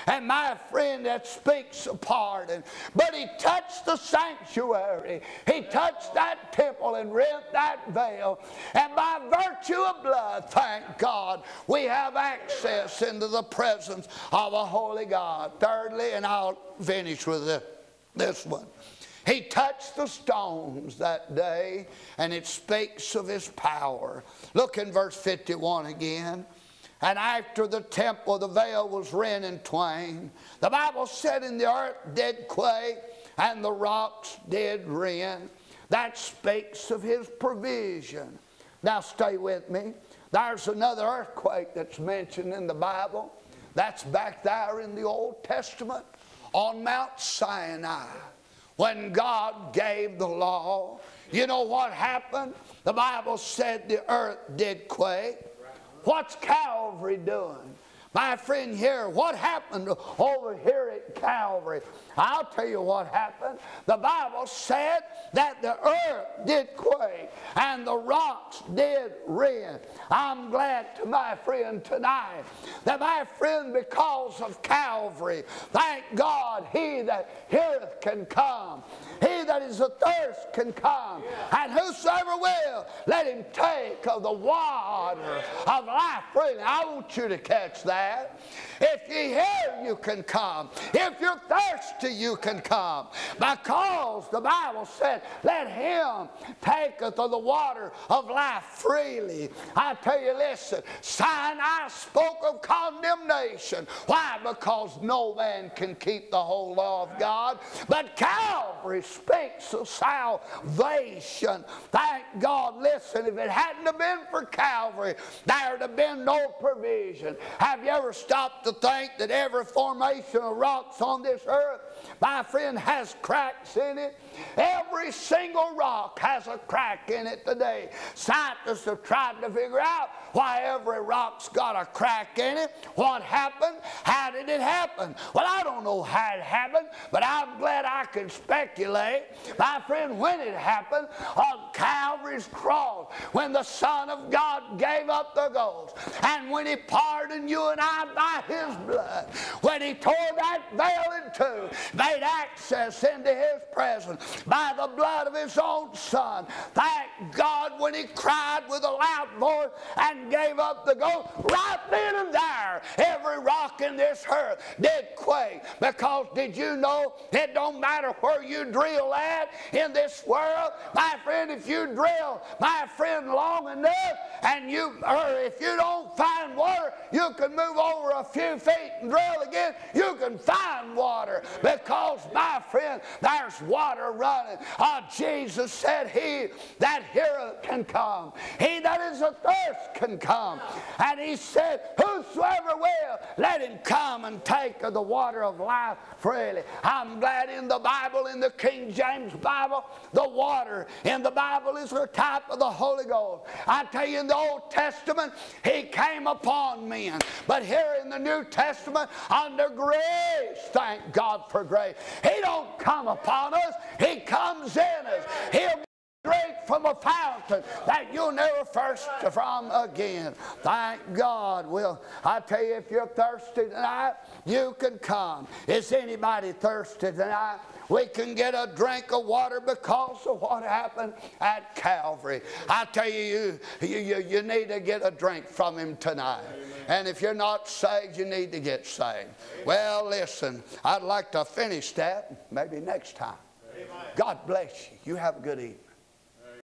And my friend, that speaks of pardon. But he touched the sanctuary. He touched that temple and rent that veil. And by virtue of blood, thank God, we have access into the presence of a holy God. Thirdly, and I'll finish with this one. He touched the stones that day, and it speaks of his power. Look in verse 51 again. And after the temple, the veil was rent in twain. The Bible said, and the earth did quake, and the rocks did rend. That speaks of his provision. Now stay with me. There's another earthquake that's mentioned in the Bible. That's back there in the Old Testament on Mount Sinai, when God gave the law. You know what happened? The Bible said the earth did quake. What's Calvary doing? My friend here, what happened over here at Calvary? I'll tell you what happened. The Bible said that the earth did quake and the rocks did rend. I'm glad to my friend tonight that my friend, because of Calvary, thank God, he that heareth can come. He that is athirst can come. And whosoever will, let him take of the water of life freely. I want you to catch that. If ye hear, you can come. If you're thirsty, you can come. Because the Bible said, let him taketh of the water of life freely. I tell you, listen, Sinai spoke of condemnation. Why? Because no man can keep the whole law of God. But Calvary speaks of salvation. Thank God. Listen, if it hadn't have been for Calvary, there would have been no provision. Have you ever stopped to think that every formation of rocks on this earth, my friend, has cracks in it? Every single rock has a crack in it today. Scientists have tried to figure out why every rock's got a crack in it. What happened? How did it happen? Well, I don't know how it happened, but I'm glad I can speculate. My friend, when it happened on Calvary's cross, when the Son of God gave up the ghost, and when he pardoned you and I by his blood, when he tore that veil in two, made access into his presence by the blood of his own Son. Thank God, when he cried with a loud voice and gave up the ghost, right then and there, every rock in this earth did quake. Because did you know it don't matter where you drill at in this world, my friend, if you drill, my friend, long enough, and if you don't find water, you can move over a few feet and drill again, you can find water. Because, my friend, there's water running. Jesus said, he that heareth can come. He that is athirst can come. And he said, whosoever will, let him come and take of the water of life freely. I'm glad in the Bible, in the King James Bible, the water in the Bible is a type of the Holy Ghost. I tell you, in the Old Testament, he came upon men. But here in the New Testament, under grace, thank God for grace. He don't come upon us, he comes in us. He'll drink from a fountain that you'll never thirst from again. Thank God. Well, I tell you, if you're thirsty tonight, you can come. Is anybody thirsty tonight? We can get a drink of water because of what happened at Calvary. I tell you, you need to get a drink from him tonight. And if you're not saved, you need to get saved. Well, listen, I'd like to finish that maybe next time. God bless you. You have a good evening.